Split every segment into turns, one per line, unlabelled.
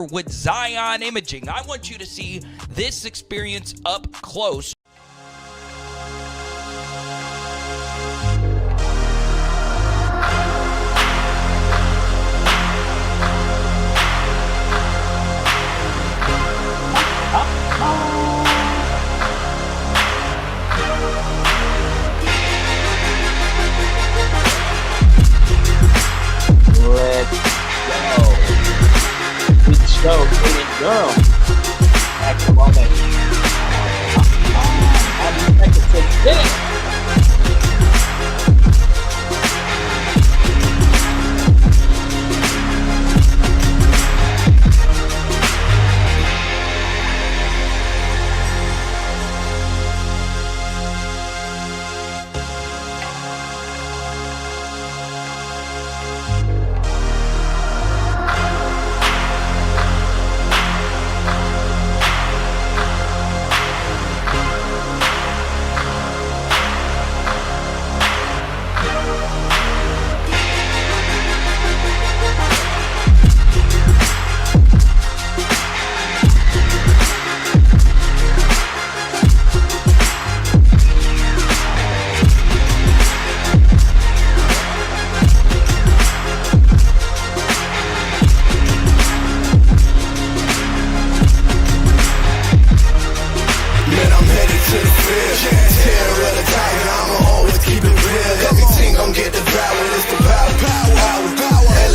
with Zion Imaging. I want you to see this experience up close.
Let's go. Kaden Durham. Back to moment. How do you think it's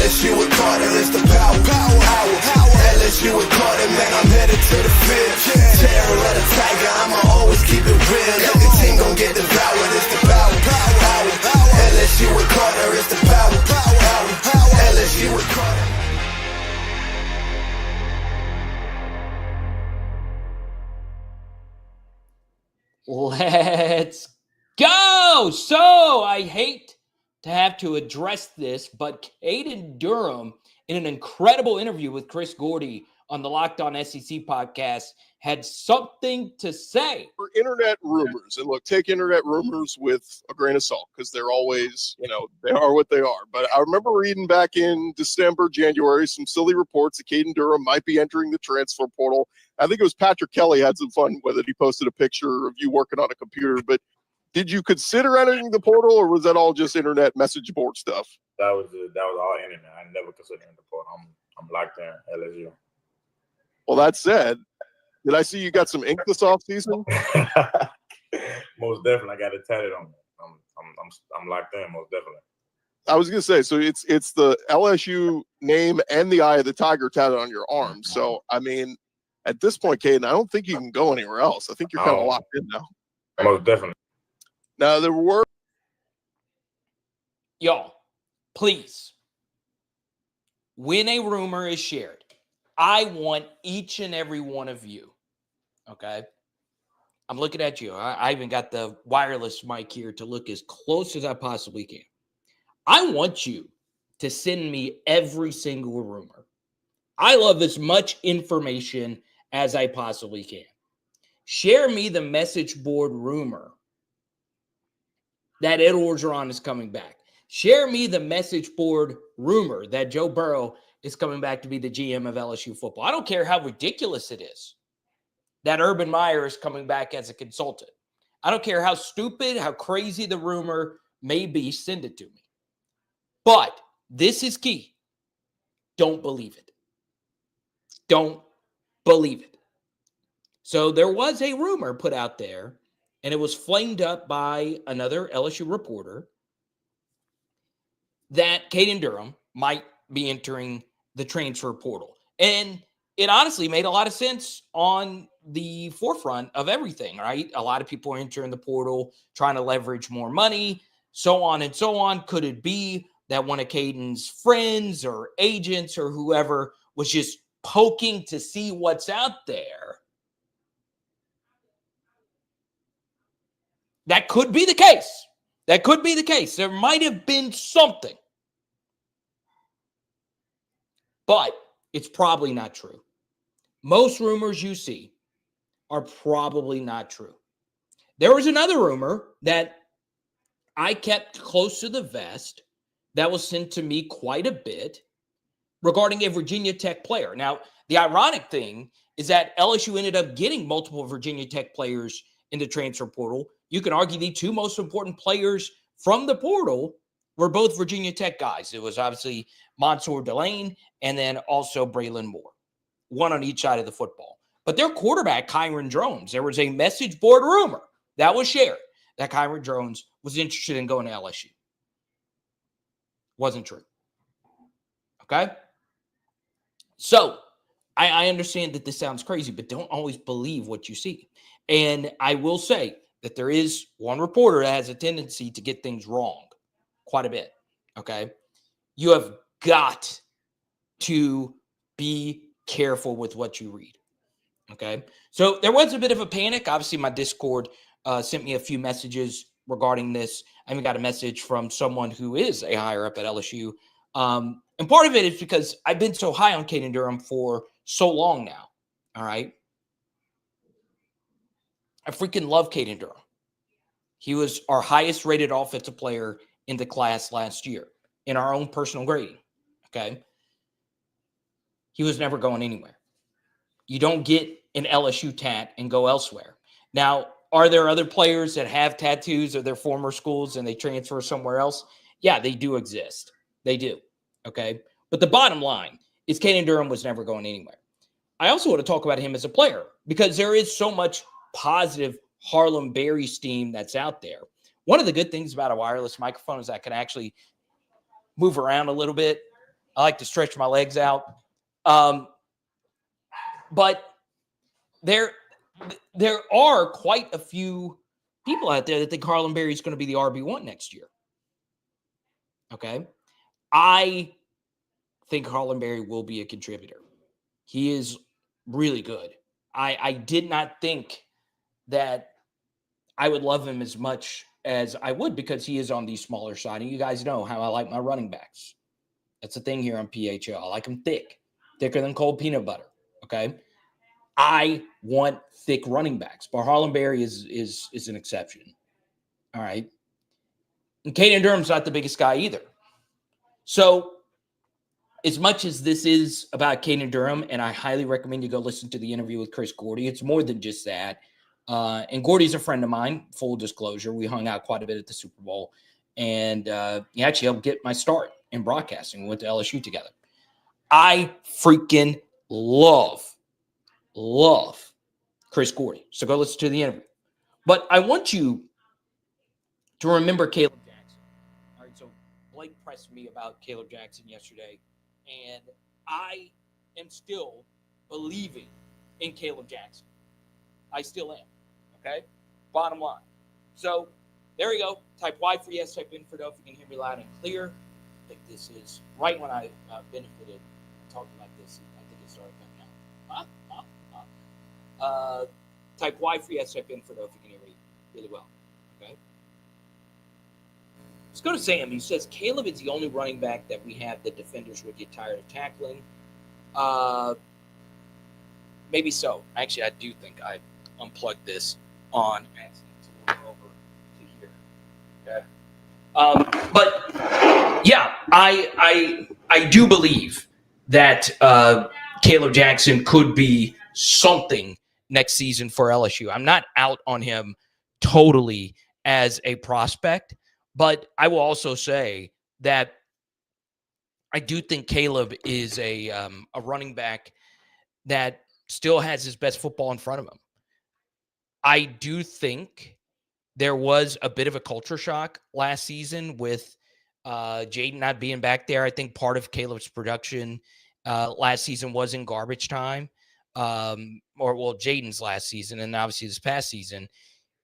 LSU with Carter, it's the power. LSU with Carter, man, I'm headed to the field. Terror of the tiger, I'ma always keep it real. Every team gon' get devoured, it's the power. LSU with Carter, it's the power. LSU with Carter.
Let's go! So, I hate to have to address this, but Kaden Durham, in an incredible interview with Chris Gordy on the Locked On SEC podcast, had something to say.
For internet rumors, and look, take internet rumors with a grain of salt, because they're always, they are what they are. But I remember reading back in December, January, some silly reports that Kaden Durham might be entering the transfer portal. I think it was Patrick Kelly had some fun with it. He posted a picture of you working on a computer. But did you consider entering the portal, or was that all just internet message board stuff?
That was all internet. I never considered the portal. I'm locked in LSU.
Well, that said, did I see you got some ink this offseason?
Most definitely, I got it tatted on me. I'm locked in. Most definitely.
I was gonna say, so it's the LSU name and the eye of the tiger tatted on your arm. So I mean, at this point, Kaden, I don't think you can go anywhere else. I think you're kind of locked in now.
Most definitely.
Now there were
Y'all, please, when a rumor is shared, I want each and every one of you, okay? I'm looking at you. I even got the wireless mic here to look as close as I possibly can. I want you to send me every single rumor. I love as much information as I possibly can. Share me the message board rumor that Ed Orgeron is coming back. Share me the message board rumor that Joe Burrow is coming back to be the GM of LSU football. I don't care how ridiculous it is that Urban Meyer is coming back as a consultant. I don't care how stupid, how crazy the rumor may be, send it to me. But this is key. Don't believe it. Don't believe it. So there was a rumor put out there, and it was flamed up by another LSU reporter, that Kaden Durham might be entering the transfer portal. And it honestly made a lot of sense on the forefront of everything, right? A lot of people are entering the portal, trying to leverage more money, so on and so on. Could it be that one of Kaden's friends or agents or whoever was just poking to see what's out there? That could be the case. That could be the case. There might have been something. But it's probably not true. Most rumors you see are probably not true. There was another rumor that I kept close to the vest that was sent to me quite a bit regarding a Virginia Tech player. Now, The ironic thing is that LSU ended up getting multiple Virginia Tech players in the transfer portal. You can argue the two most important players from the portal were both Virginia Tech guys. It was obviously Mansour Delane and then also Braylon Moore, one on each side of the football. But their quarterback, Kyron Drones, there was a message board rumor that was shared that Kyron Drones was interested in going to LSU. Wasn't true. Okay? So I understand that this sounds crazy, but don't always believe what you see. And I will say that there is one reporter that has a tendency to get things wrong quite a bit. Okay? You have got to be careful with what you read. Okay? So there was a bit of a panic. Obviously, my Discord sent me a few messages regarding this. I even got a message from someone who is a higher up at LSU. And part of it is because I've been so high on Kaden Durham for so long now. All right. I freaking love Kaden Durham. He was our highest rated offensive player in the class last year in our own personal grading. Okay. He was never going anywhere. You don't get an LSU tat and go elsewhere. Now, are there other players that have tattoos of their former schools and they transfer somewhere else? Yeah, they do exist. They do. Okay. But the bottom line is Kaden Durham was never going anywhere. I also want to talk about him as a player because there is so much positive Harlem Berry steam that's out there. One of the good things about a wireless microphone is I can actually move around a little bit. I like to stretch my legs out. But there are quite a few people out there that think Harlem Berry is going to be the RB1 next year. Okay. I think Harlem Berry will be a contributor. He is really good. I did not think that I would love him as much as I would because he is on the smaller side. And you guys know how I like my running backs. That's the thing here on PHL. I like them thick, thicker than cold peanut butter. Okay. I want thick running backs, but Harlem Berry is an exception. All right. And Kaden Durham's not the biggest guy either. So as much as this is about Kaden Durham, and I highly recommend you go listen to the interview with Chris Gordy, it's more than just that. And Gordy's a friend of mine, full disclosure. We hung out quite a bit at the Super Bowl. And he actually helped get my start in broadcasting. We went to LSU together. I freaking love Chris Gordy. So go listen to the interview. But I want you to remember Caleb Jackson. All right, so Blake pressed me about Caleb Jackson yesterday, and I am still believing in Caleb Jackson. I still am, okay? Bottom line. So there you go. Type Y for yes, type in for no if you can hear me loud and clear. I think this is right when I benefited. I talked about this. I think it started coming out. Type Y for yes, type in for no if you can hear me really well. Okay. Let's go to Sam. He says Caleb is the only running back that we have that defenders would get tired of tackling. Maybe so. Actually, I do think I unplugged this on accident. Over to here. Okay. But yeah, I do believe that Caleb Jackson could be something next season for LSU. I'm not out on him totally as a prospect, but I will also say that I do think Caleb is a running back that still has his best football in front of him. I do think there was a bit of a culture shock last season with Jaden not being back there. I think part of Caleb's production last season was in garbage time, Jaden's last season, and obviously this past season,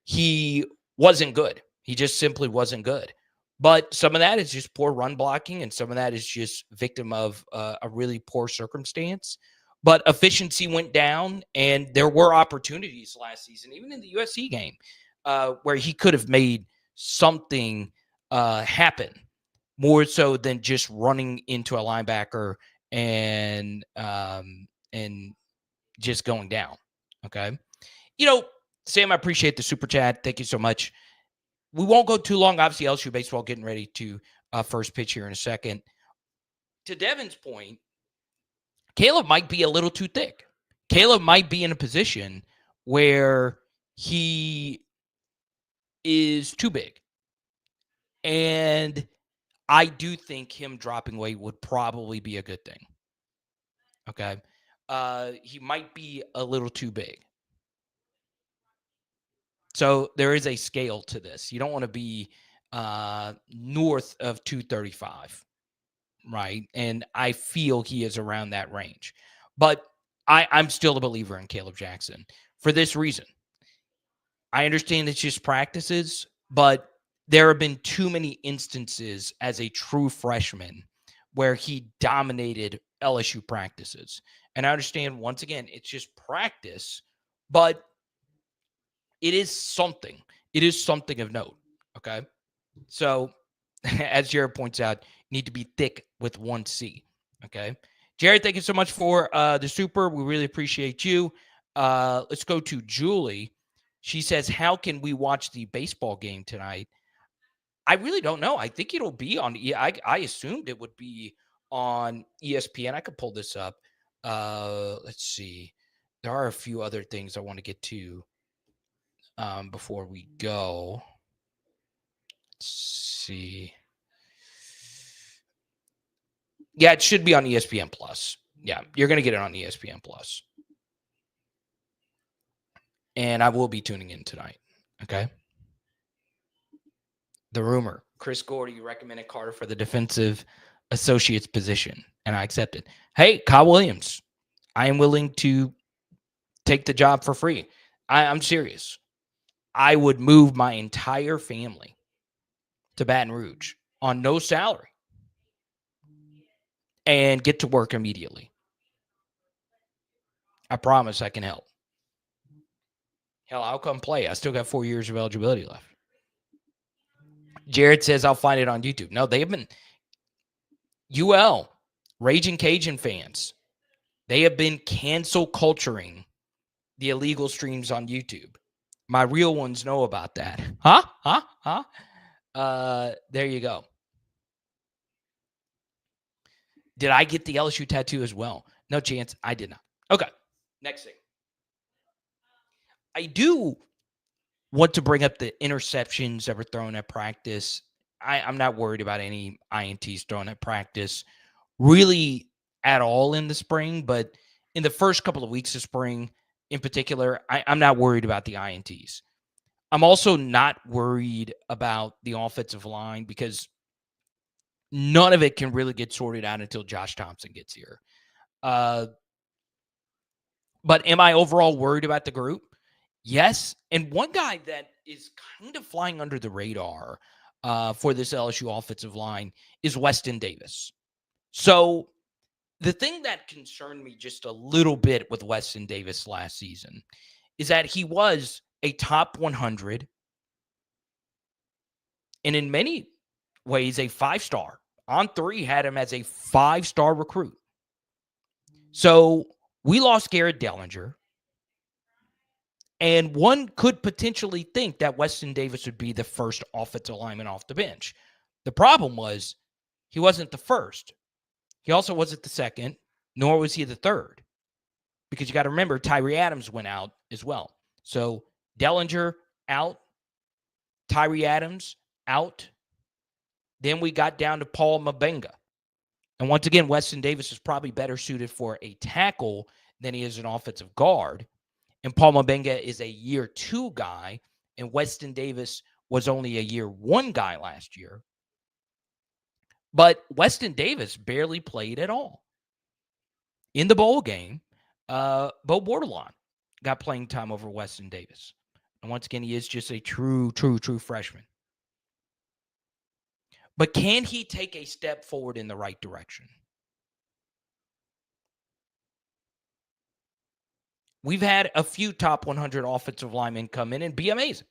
he wasn't good. He just simply wasn't good. But some of that is just poor run blocking, and some of that is just victim of a really poor circumstance. But efficiency went down, and there were opportunities last season, even in the USC game, where he could have made something happen more so than just running into a linebacker and just going down. Okay. Sam, I appreciate the super chat. Thank you so much. We won't go too long. Obviously, LSU baseball getting ready to first pitch here in a second. To Devin's point, Caleb might be a little too thick. Caleb might be in a position where he is too big. And I do think him dropping weight would probably be a good thing. Okay. He might be a little too big. So there is a scale to this. You don't want to be north of 235, right? And I feel he is around that range. But I'm still a believer in Caleb Jackson for this reason. I understand it's just practices, but there have been too many instances as a true freshman where he dominated LSU practices. And I understand, once again, it's just practice, but it is something. It is something of note, okay? So, as Jared points out, you need to be thick with 1C, okay? Jared, thank you so much for the super. We really appreciate you. Let's go to Julie. She says, how can we watch the baseball game tonight? I really don't know. I think it'll be on. I assumed it would be on ESPN. I could pull this up. Let's see. There are a few other things I want to get to before we go. Let's see. Yeah, it should be on ESPN Plus. Yeah, you're going to get it on ESPN Plus. And I will be tuning in tonight. Okay. The rumor. Chris Gordy recommended Carter for the defensive associate's position, and I accepted. Hey, Kyle Williams, I am willing to take the job for free. I'm serious. I would move my entire family to Baton Rouge on no salary and get to work immediately. I promise I can help. Hell, I'll come play. I still got 4 years of eligibility left. Jared says I'll find it on YouTube. No, they have been UL, Raging Cajun fans. They have been cancel culturing the illegal streams on YouTube. My real ones know about that. Huh? There you go. Did I get the LSU tattoo as well? No chance. I did not. Okay. Next thing. I do want to bring up the interceptions that were thrown at practice. I'm not worried about any INTs thrown at practice really at all in the spring, but in the first couple of weeks of spring in particular, I'm not worried about the INTs. I'm also not worried about the offensive line because none of it can really get sorted out until Josh Thompson gets here. But am I overall worried about the group? Yes. And one guy that is kind of flying under the radar for this LSU offensive line is Weston Davis. So the thing that concerned me just a little bit with Weston Davis last season is that he was a top 100 and in many ways a 5-star. On3 had him as a 5-star recruit. So we lost Garrett Dellinger. And one could potentially think that Weston Davis would be the first offensive lineman off the bench. The problem was he wasn't the first. He also wasn't the second, nor was he the third. Because you got to remember, Tyree Adams went out as well. So Dellinger out, Tyree Adams out. Then we got down to Paul Mabenga. And once again, Weston Davis is probably better suited for a tackle than he is an offensive guard. And Paul Mabenga is a year 2 guy, and Weston Davis was only a year 1 guy last year. But Weston Davis barely played at all. In the bowl game, Bo Bordelon got playing time over Weston Davis. And once again, he is just a true freshman. But can he take a step forward in the right direction? We've had a few top 100 offensive linemen come in and be amazing.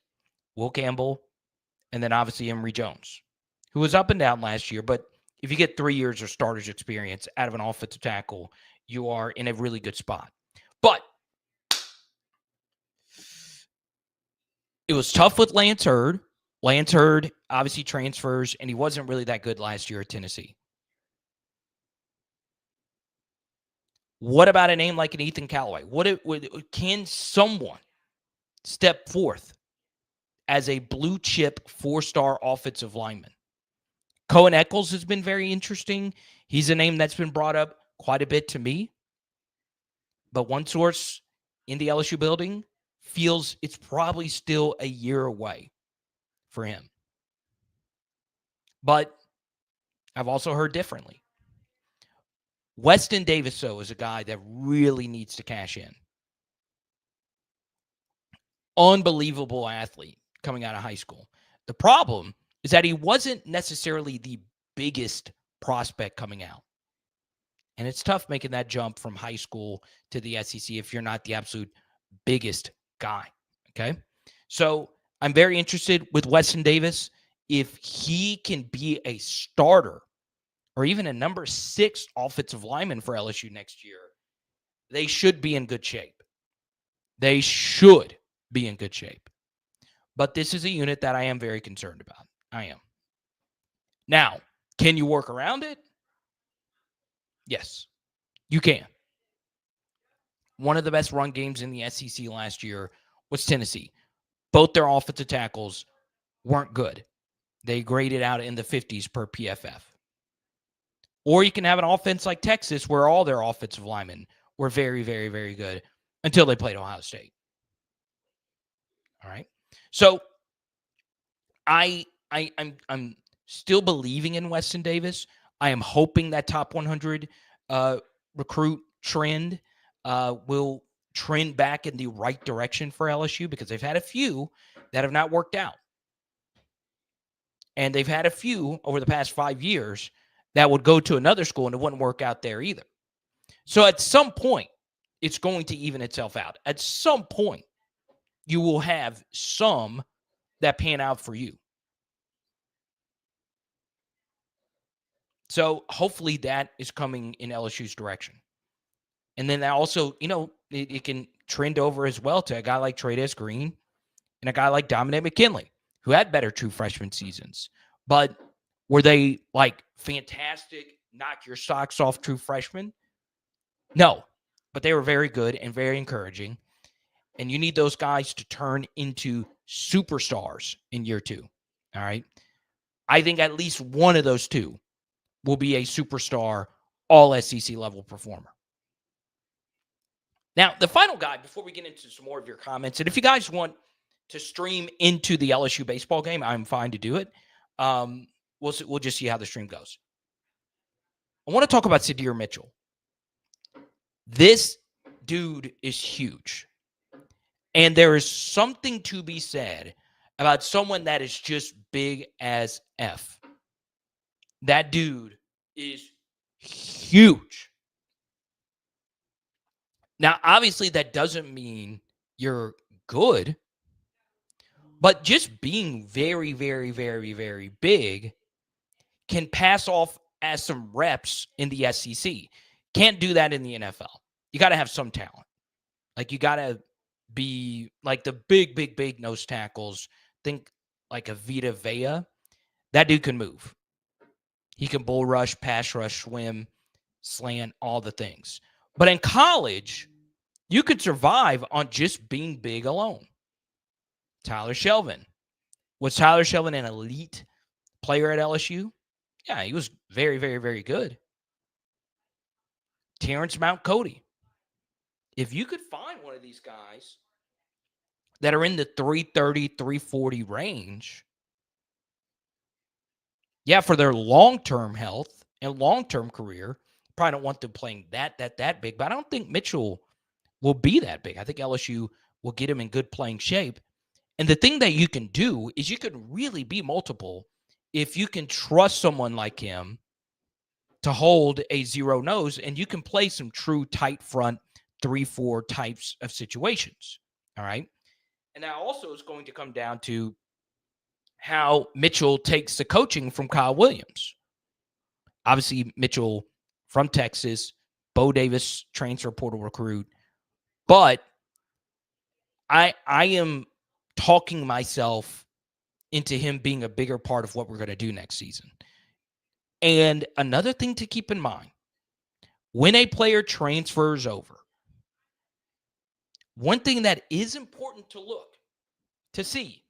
Will Campbell, and then obviously Emory Jones, who was up and down last year. But if you get 3 years of starters experience out of an offensive tackle, you are in a really good spot. But it was tough with Lance Hurd. Lance Hurd obviously transfers, and he wasn't really that good last year at Tennessee. What about a name like an Ethan Callaway? Can someone step forth as a blue chip 4-star offensive lineman? Cohen Eccles has been very interesting. He's a name that's been brought up quite a bit to me. But one source in the LSU building feels it's probably still a year away for him. But I've also heard differently. Weston Davis, though, is a guy that really needs to cash in. Unbelievable athlete coming out of high school. The problem is that he wasn't necessarily the biggest prospect coming out. And it's tough making that jump from high school to the SEC if you're not the absolute biggest guy. Okay. So I'm very interested with Weston Davis. If he can be a starter or even a number 6 offensive lineman for LSU next year, they should be in good shape. They should be in good shape. But this is a unit that I am very concerned about. I am. Now, can you work around it? Yes, you can. One of the best run games in the SEC last year was Tennessee. Both their offensive tackles weren't good. They graded out in the 50s per PFF. Or you can have an offense like Texas where all their offensive linemen were very, very, very good until they played Ohio State. All right. So I'm still believing in Weston Davis. I am hoping that top 100 recruit trend will trend back in the right direction for LSU because they've had a few that have not worked out. And they've had a few over the past 5 years that would go to another school and it wouldn't work out there either. So at some point, it's going to even itself out. At some point, you will have some that pan out for you. So hopefully that is coming in LSU's direction. And then that also, it can trend over as well to a guy like Trey'Dez Green and a guy like Dominic McKinley, who had better true freshman seasons. But were they like fantastic, knock your socks off true freshmen? No, but they were very good and very encouraging. And you need those guys to turn into superstars in year 2. All right. I think at least one of those two will be a superstar, all SEC level performer. Now, the final guy, before we get into some more of your comments, and if you guys want to stream into the LSU baseball game, I'm fine to do it. We'll just see how the stream goes. I want to talk about Sydir Mitchell. This dude is huge. And there is something to be said about someone that is just big as F. That dude is huge. Now, obviously, that doesn't mean you're good, but just being very, very, very, very big can pass off as some reps in the SEC. Can't do that in the NFL. You got to have some talent. Like, you got to be like the big, big, big nose tackles. Think like a Vita Vea. That dude can move. He can bull rush, pass rush, swim, slant, all the things. But in college, you could survive on just being big alone. Tyler Shelvin. Was Tyler Shelvin an elite player at LSU? Yeah, he was very, very, very good. Terrence Mount Cody. If you could find one of these guys that are in the 330, 340 range, yeah, for their long-term health and long-term career, probably don't want them playing that big, but I don't think Mitchell will be that big. I think LSU will get him in good playing shape. And the thing that you can do is you can really be multiple if you can trust someone like him to hold a zero nose, and you can play some true tight front 3-4 types of situations. All right. And that also is going to come down to how Mitchell takes the coaching from Kyle Williams. Obviously, Mitchell from Texas, Bo Davis, transfer portal recruit. But I am talking myself into him being a bigger part of what we're going to do next season. And another thing to keep in mind, when a player transfers over, one thing that is important to see,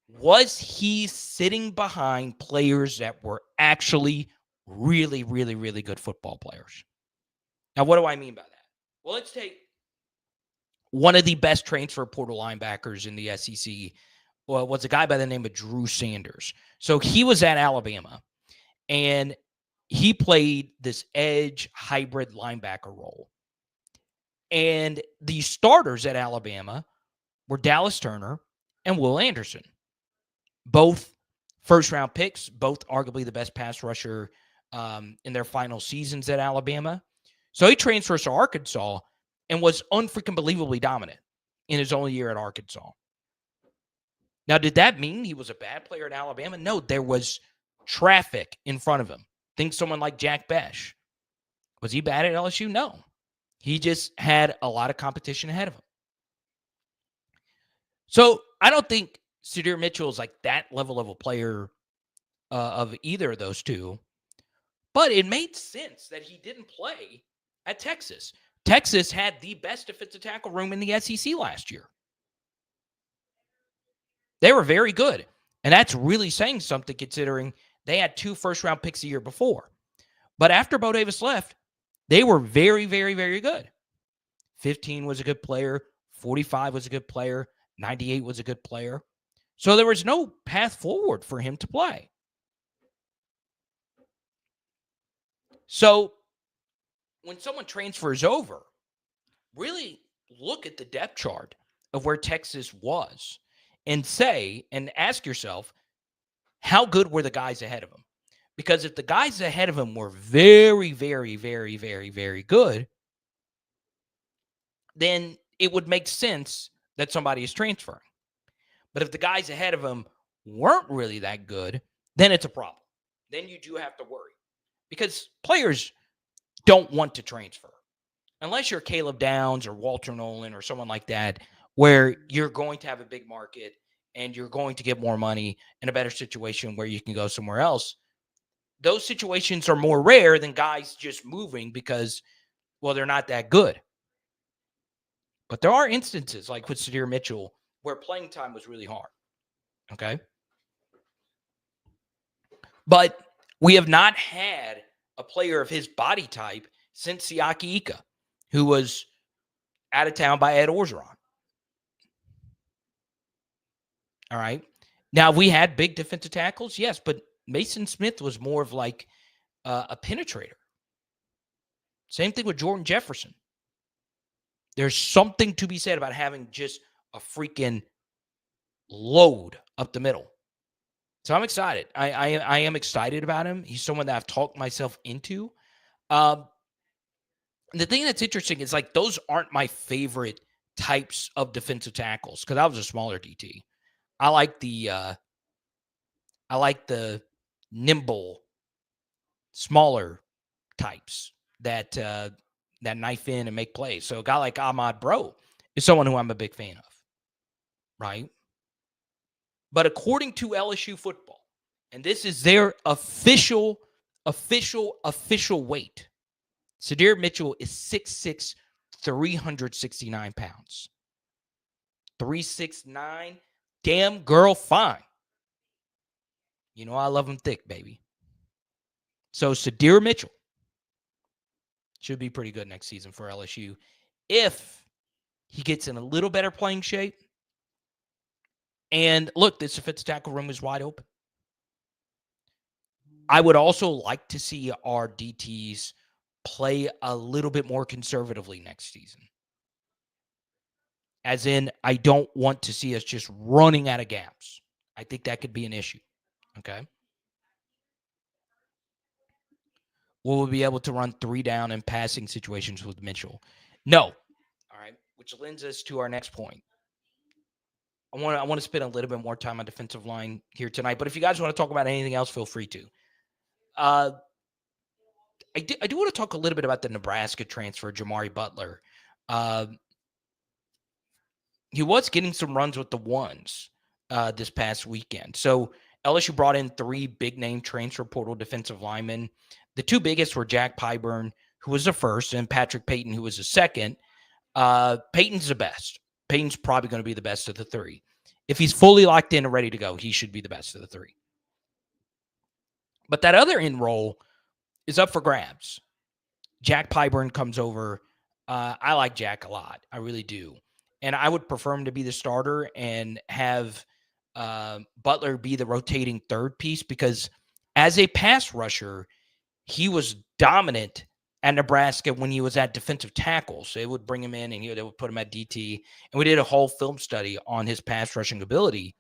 was he sitting behind players that were actually really, really, really good football players? Now, what do I mean by that? Well, let's take one of the best transfer portal linebackers in the SEC. Well, was a guy by the name of Drew Sanders. So he was at Alabama, and he played this edge hybrid linebacker role. And the starters at Alabama were Dallas Turner and Will Anderson, both first-round picks, both arguably the best pass rusher in their final seasons at Alabama. So he transfers to Arkansas and was unfreaking believably dominant in his only year at Arkansas. Now, did that mean he was a bad player at Alabama? No, there was traffic in front of him. Think someone like Jack Besh. Was he bad at LSU? No. He just had a lot of competition ahead of him. So I don't think Sydir Mitchell is like that level of a player of either of those two. But it made sense that he didn't play at Texas. Texas had the best defensive tackle room in the SEC last year. They were very good. And that's really saying something considering they had 2 first-round picks a year before. But after Bo Davis left, they were very, very, very good. 15 was a good player. 45 was a good player. 98 was a good player. So there was no path forward for him to play. So when someone transfers over, really look at the depth chart of where Texas was and ask yourself, how good were the guys ahead of him? Because if the guys ahead of him were very, very, very, very, very good, then it would make sense that somebody is transferring. But if the guys ahead of him weren't really that good, then it's a problem. Then you do have to worry. Because players don't want to transfer. Unless you're Caleb Downs or Walter Nolan or someone like that, where you're going to have a big market and you're going to get more money in a better situation where you can go somewhere else. Those situations are more rare than guys just moving because, well, they're not that good. But there are instances like with Sydir Mitchell where playing time was really hard. Okay? But we have not had a player of his body type since Siaki Ika, who was out of town by Ed Orgeron. All right. Now, we had big defensive tackles, yes, but Mason Smith was more of like a penetrator. Same thing with Jordan Jefferson. There's something to be said about having just a freaking load up the middle. So I'm excited. I am excited about him. He's someone that I've talked myself into. The thing that's interesting is like those aren't my favorite types of defensive tackles because I was a smaller DT. I like the nimble, smaller types that knife in and make plays. So a guy like Ahmad Bro is someone who I'm a big fan of, right? But according to LSU football, and this is their official weight, Sydir Mitchell is 6'6", 369 pounds. 369, damn girl fine. You know I love him thick, baby. So Sydir Mitchell should be pretty good next season for LSU if he gets in a little better playing shape. And look, this defensive tackle room is wide open. I would also like to see our DTs play a little bit more conservatively next season. As in, I don't want to see us just running out of gaps. I think that could be an issue. Okay. Will we be able to run 3 down in passing situations with Mitchell? No. All right. Which lends us to our next point. I want to spend a little bit more time on defensive line here tonight. But if you guys want to talk about anything else, feel free to. I do want to talk a little bit about the Nebraska transfer, Jamari Butler. He was getting some runs with the ones this past weekend. So LSU brought in 3 big-name transfer portal defensive linemen. The 2 biggest were Jack Pyburn, who was the first, and Patrick Payton, who was the second. Payton's the best. Payton's probably going to be the best of the three. If he's fully locked in and ready to go, he should be the best of the three. But that other end role is up for grabs. Jack Pyburn comes over. I like Jack a lot. I really do. And I would prefer him to be the starter and have Butler be the rotating third piece, because as a pass rusher, he was dominant at Nebraska when he was at defensive tackle. So they would bring him in and they would put him at DT. And we did a whole film study on his pass rushing ability.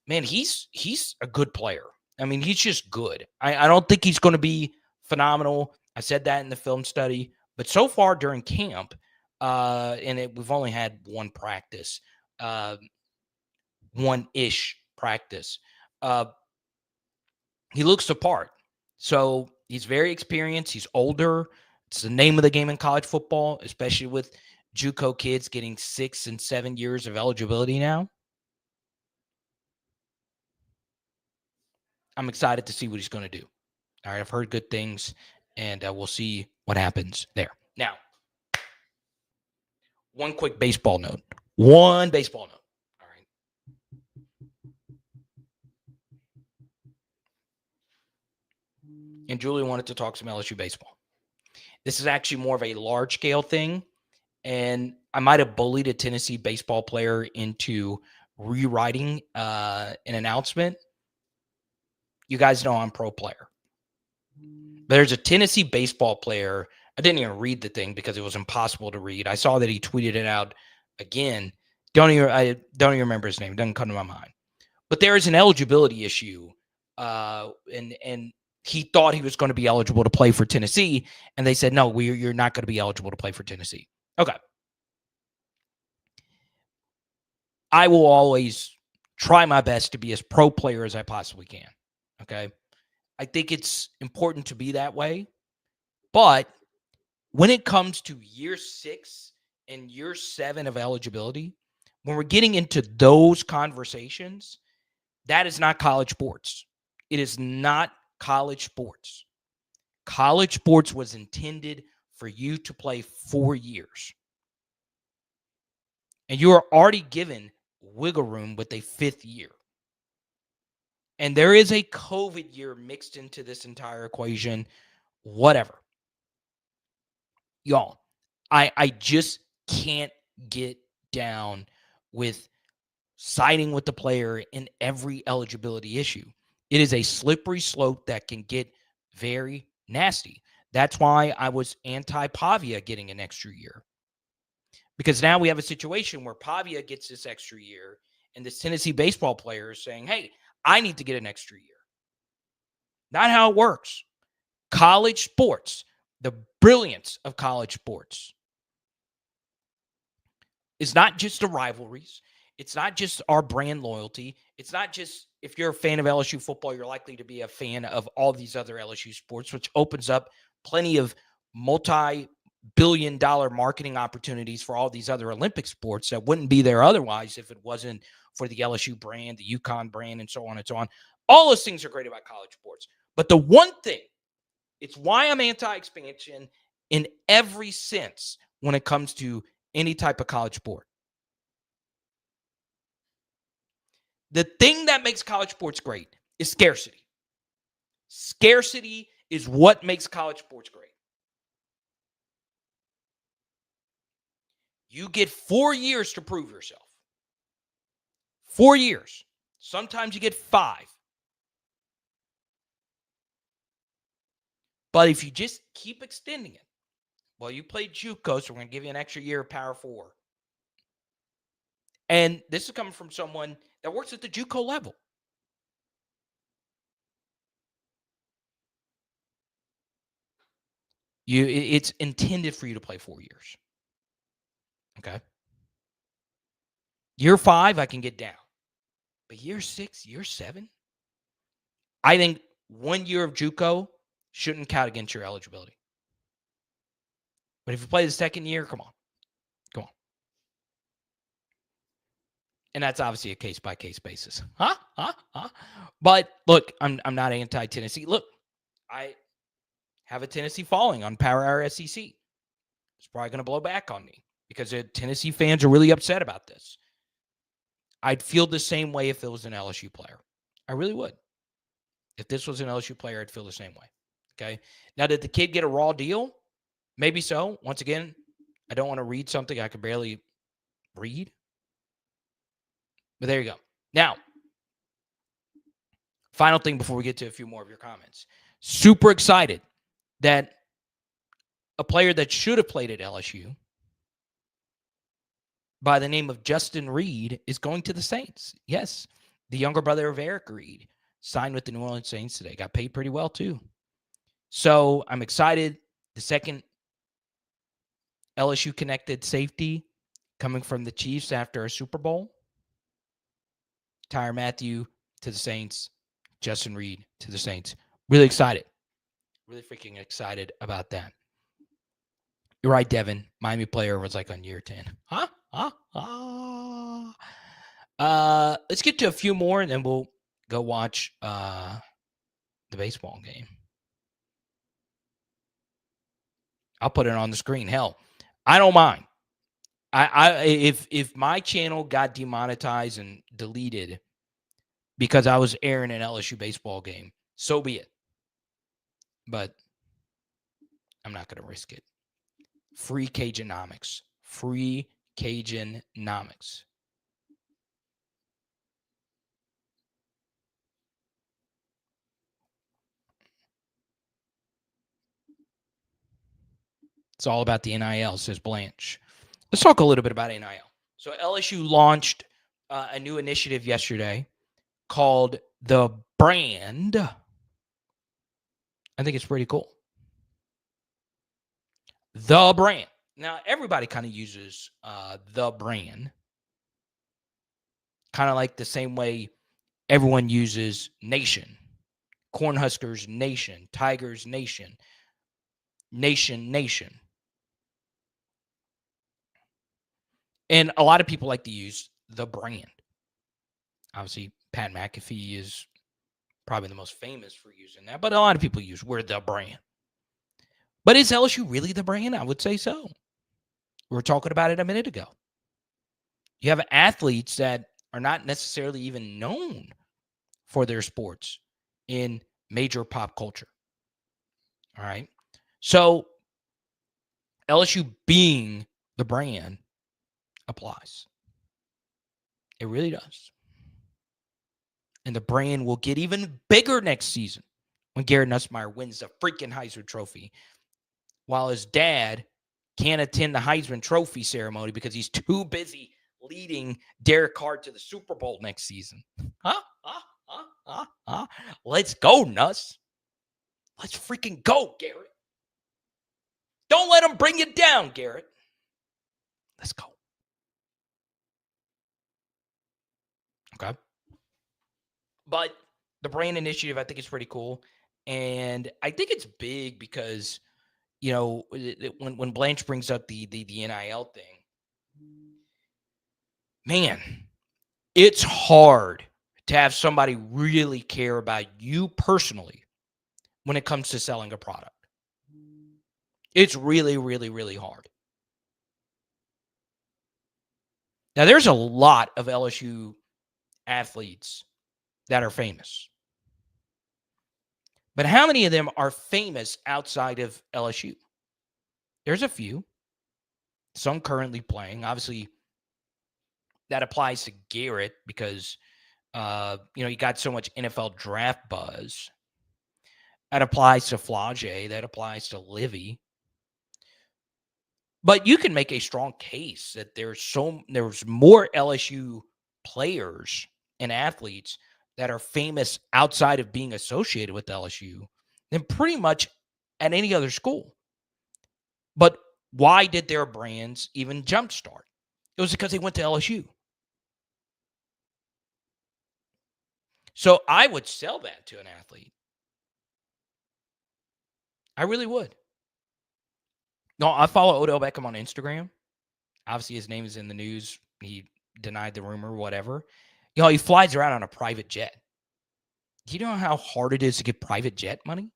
Man, he's a good player. I mean, he's just good. I don't think he's going to be phenomenal. I said that in the film study. But so far during camp, we've only had one practice, one-ish practice. He looks the part. So he's very experienced. He's older. It's the name of the game in college football, especially with JUCO kids getting 6 and 7 years of eligibility now. I'm excited to see what he's going to do. All right, I've heard good things, and we'll see what happens there. Now, one quick baseball note. All right. And Julie wanted to talk some LSU baseball. This is actually more of a large-scale thing, and I might have bullied a Tennessee baseball player into rewriting an announcement. You guys know I'm pro player. There's a Tennessee baseball player. I didn't even read the thing because it was impossible to read. I saw that he tweeted it out again. I don't even remember his name. It doesn't come to my mind. But there is an eligibility issue, and he thought he was going to be eligible to play for Tennessee, and they said, no, you're not going to be eligible to play for Tennessee. Okay. I will always try my best to be as pro player as I possibly can. Okay. I think it's important to be that way. But when it comes to year 6 and year 7 of eligibility, when we're getting into those conversations, that is not college sports. It is not college sports. College sports was intended for you to play 4 years. And you are already given wiggle room with a 5th year. And there is a COVID year mixed into this entire equation, whatever. Y'all, I just can't get down with siding with the player in every eligibility issue. It is a slippery slope that can get very nasty. That's why I was anti-Pavia getting an extra year. Because now we have a situation where Pavia gets this extra year, and this Tennessee baseball player is saying, hey, I need to get an extra year. Not how it works. College sports, the brilliance of college sports, is not just the rivalries. It's not just our brand loyalty. It's not just, if you're a fan of LSU football, you're likely to be a fan of all these other LSU sports, which opens up plenty of multi-billion-dollar marketing opportunities for all these other Olympic sports that wouldn't be there otherwise if it wasn't for the LSU brand, the UConn brand, and so on and so on. All those things are great about college sports. But the one thing, it's why I'm anti-expansion in every sense when it comes to any type of college sport. The thing that makes college sports great is scarcity. Scarcity is what makes college sports great. You get 4 years to prove yourself. 4 years. Sometimes you get 5. But if you just keep extending it, well, you played JUCO, so we're going to give you an extra year of Power 4. And this is coming from someone that works at the JUCO level. It's intended for you to play 4 years. Okay. Year 5, I can get down. But year 6, year 7, I think 1 year of JUCO shouldn't count against your eligibility. But if you play the second year, come on. And that's obviously a case-by-case basis. But look, I'm not anti-Tennessee. Look, I have a Tennessee following on Power Hour SEC. It's probably going to blow back on me because Tennessee fans are really upset about this. I'd feel the same way if it was an LSU player. I really would. If this was an LSU player, I'd feel the same way. Okay. Now, did the kid get a raw deal? Maybe so. Once again, I don't want to read something I can barely read. But there you go. Now, final thing before we get to a few more of your comments. Super excited that a player that should have played at LSU by the name of Justin Reed is going to the Saints. Yes, the younger brother of Eric Reed signed with the New Orleans Saints today. Got paid pretty well, too. So I'm excited. The second LSU-connected safety coming from the Chiefs after a Super Bowl. Tyrann Mathieu to the Saints. Justin Reed to the Saints. Really excited. Really freaking excited about that. You're right, Devin. Miami player was like on year 10. Let's get to a few more, and then we'll go watch the baseball game. I'll put it on the screen. Hell, I don't mind. If my channel got demonetized and deleted because I was airing an LSU baseball game, so be it. But I'm not going to risk it. Free Cajunomics. Free Cajunomics. It's all about the NIL, says Blanche. Let's talk a little bit about NIL. So LSU launched a new initiative yesterday called The Brand. I think it's pretty cool. The Brand. Now, everybody kind of uses The Brand. Kind of like the same way everyone uses Nation. Cornhuskers Nation. Tigers Nation. Nation. And a lot of people like to use The Brand. Obviously, Pat McAfee is probably the most famous for using that, but a lot of people use we're the brand. But is LSU really the brand? I would say so. We were talking about it a minute ago. You have athletes that are not necessarily even known for their sports in major pop culture. All right. So LSU being the brand applies. It really does. And the brand will get even bigger next season when Garrett Nussmeier wins the freaking Heisman Trophy, while his dad can't attend the Heisman Trophy ceremony because he's too busy leading Derek Carr to the Super Bowl next season. Let's go, Nuss. Let's freaking go, Garrett. Don't let him bring you down, Garrett. Let's go. Okay. But the brand initiative, I think, is pretty cool. And I think it's big because, you know, when Blanche brings up the NIL thing, man, it's hard to have somebody really care about you personally when it comes to selling a product. It's really, really, really hard. Now, there's a lot of LSU athletes that are famous. But how many of them are famous outside of LSU? There's a few. Some currently playing. Obviously, that applies to Garrett because, he got so much NFL draft buzz. That applies to Flage. That applies to Livy. But you can make a strong case that there's more LSU players and athletes that are famous outside of being associated with LSU than pretty much at any other school. But why did their brands even jumpstart? It was because they went to LSU. So I would sell that to an athlete. I really would. No, I follow Odell Beckham on Instagram. Obviously, his name is in the news. He denied the rumor, whatever. He flies around on a private jet. Do you know how hard it is to get private jet money?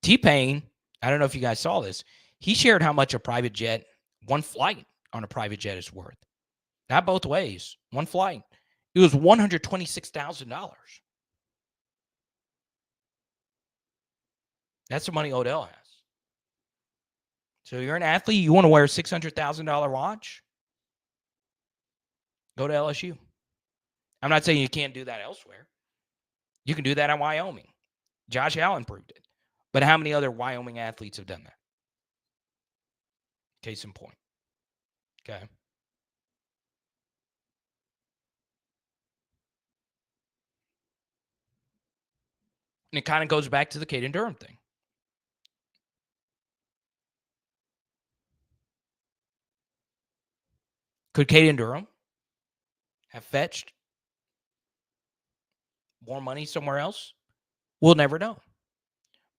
T-Pain, I don't know if you guys saw this. He shared how much a private jet, one flight on a private jet is worth. Not both ways. One flight. It was $126,000. That's the money Odell has. So you're an athlete, you want to wear a $600,000 watch? Go to LSU. I'm not saying you can't do that elsewhere. You can do that in Wyoming. Josh Allen proved it. But how many other Wyoming athletes have done that? Case in point. Okay. And it kind of goes back to the Kaden Durham thing. Could Kaden Durham have fetched more money somewhere else? We'll never know.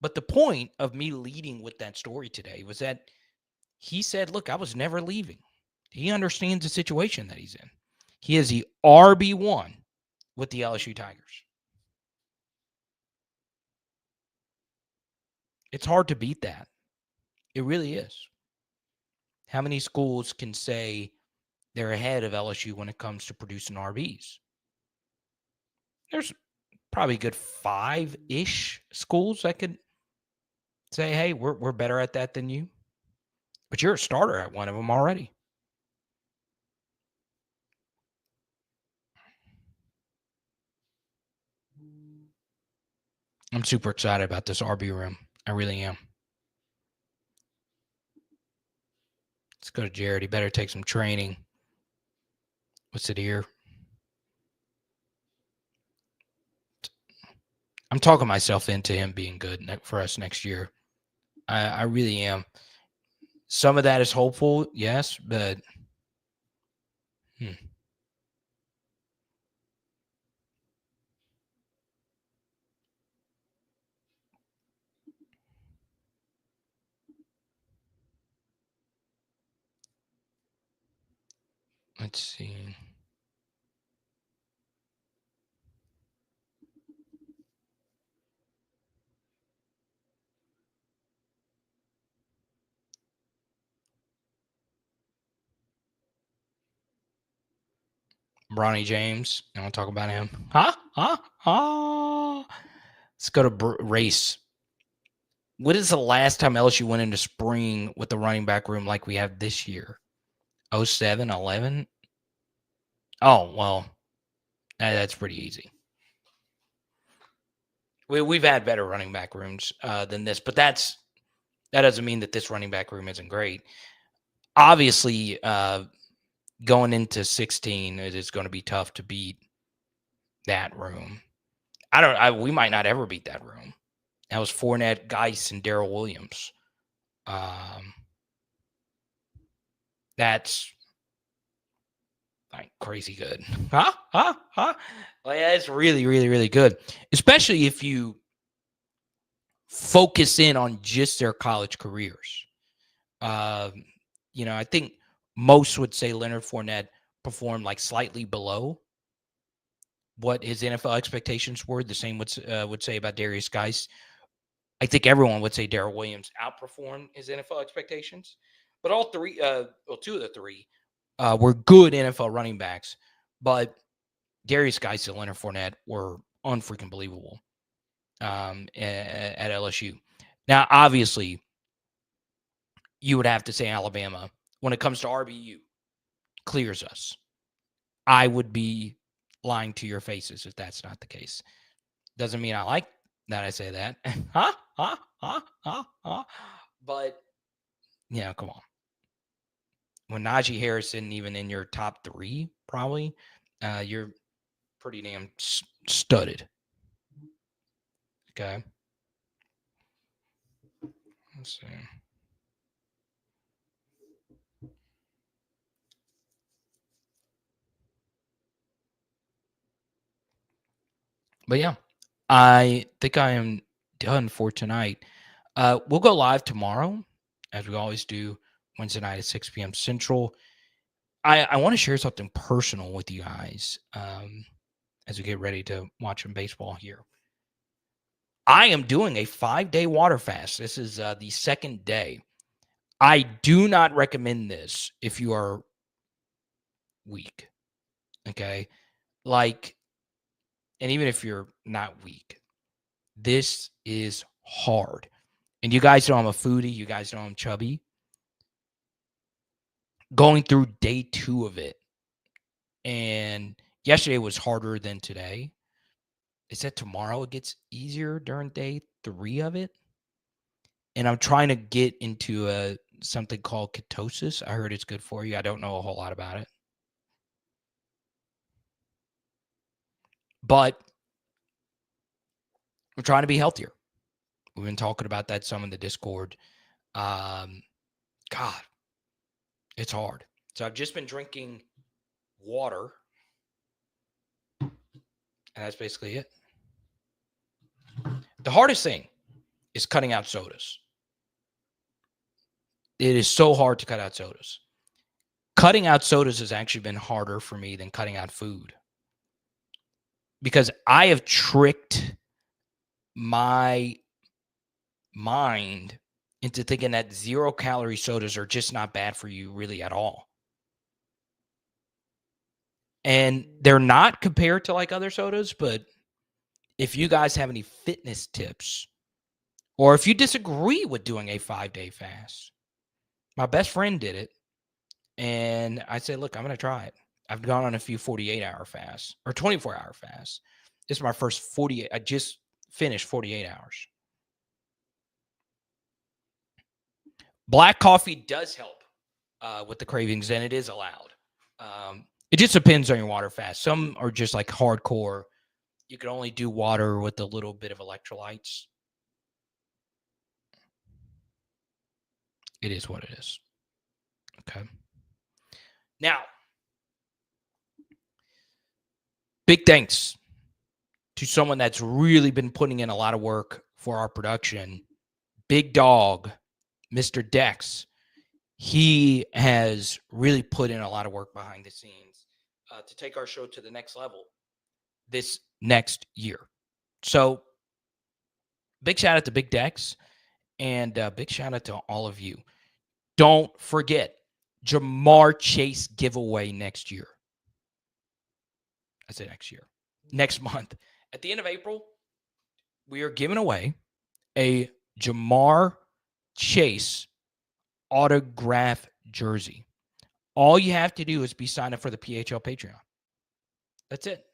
But the point of me leading with that story today was that he said, look, I was never leaving. He understands the situation that he's in. He is the RB1 with the LSU Tigers. It's hard to beat that. It really is. How many schools can say they're ahead of LSU when it comes to producing RBs? There's probably a good 5-ish schools that could say, hey, we're better at that than you. But you're a starter at one of them already. I'm super excited about this RB room. I really am. Let's go to Jared. He better take some training. What's it here? I'm talking myself into him being good for us next year. I really am. Some of that is hopeful, yes, but let's see. Bronny James. You want to talk about him? Let's go to race. What is the last time LSU went into spring with the running back room like we have this year? 07, 11? Oh, well, that's pretty easy. We've had better running back rooms than this, but that doesn't mean that this running back room isn't great. Obviously, going into 16, it is going to be tough to beat that room. We might not ever beat that room. That was Fournette, Geis, and Darrell Williams. That's like crazy good. Well, yeah, it's really, really, really good, especially if you focus in on just their college careers. I think most would say Leonard Fournette performed like slightly below what his NFL expectations were. The same would say about Darius Geis. I think everyone would say Darrell Williams outperformed his NFL expectations. But all three, two of the three were good NFL running backs. But Darius Geis and Leonard Fournette were unfreaking believable at LSU. Now, obviously, you would have to say Alabama, when it comes to RBU, clears us. I would be lying to your faces if that's not the case. Doesn't mean I like that I say that. But, come on. When Najee Harris isn't even in your top 3, probably, you're pretty damn studded. Okay. Let's see. But yeah, I think I am done for tonight. We'll go live tomorrow, as we always do, Wednesday night at 6 p.m. Central. I want to share something personal with you guys as we get ready to watch some baseball here. I am doing a 5-day water fast. This is the second day. I do not recommend this if you are weak. Okay. Like, and even if you're not weak, this is hard. And you guys know I'm a foodie. You guys know I'm chubby. Going through day 2 of it. And yesterday was harder than today. Is that tomorrow it gets easier during day 3 of it? And I'm trying to get into something called ketosis. I heard it's good for you. I don't know a whole lot about it. But we're trying to be healthier. We've been talking about that some in the Discord. God, it's hard. So I've just been drinking water. And that's basically it. The hardest thing is cutting out sodas. It is so hard to cut out sodas. Cutting out sodas has actually been harder for me than cutting out food. Because I have tricked my mind into thinking that 0-calorie sodas are just not bad for you really at all. And they're not compared to like other sodas, but if you guys have any fitness tips, or if you disagree with doing a 5-day fast, my best friend did it. And I said, look, I'm going to try it. I've gone on a few 48-hour fasts or 24-hour fasts. This is my first 48. I just finished 48 hours. Black coffee does help with the cravings, and it is allowed. It just depends on your water fast. Some are just like hardcore. You can only do water with a little bit of electrolytes. It is what it is. Okay. Now, big thanks to someone that's really been putting in a lot of work for our production. Big dog, Mr. Dex. He has really put in a lot of work behind the scenes to take our show to the next level this next year. So big shout out to Big Dex, and big shout out to all of you. Don't forget Jamar Chase giveaway next year. I say next year. Next month. At the end of April, we are giving away a Jamar Chase autograph jersey. All you have to do is be signed up for the PHL Patreon. That's it.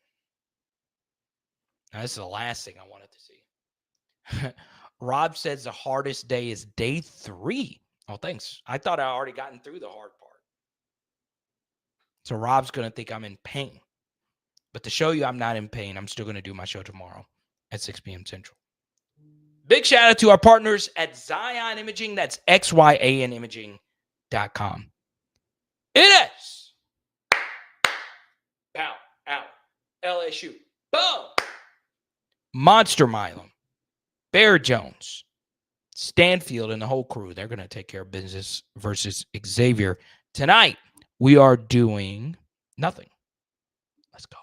Now, this is the last thing I wanted to see. Rob says the hardest day is day 3. Oh, thanks. I thought I already gotten through the hard part. So Rob's going to think I'm in pain. But to show you I'm not in pain, I'm still going to do my show tomorrow at 6 p.m. Central. Big shout out to our partners at Zion Imaging. That's xyanimaging.com. It is. Pow, out. LSU. Boom. Monster Milam. Bear Jones. Stanfield and the whole crew. They're going to take care of business versus Xavier. Tonight, we are doing nothing. Let's go.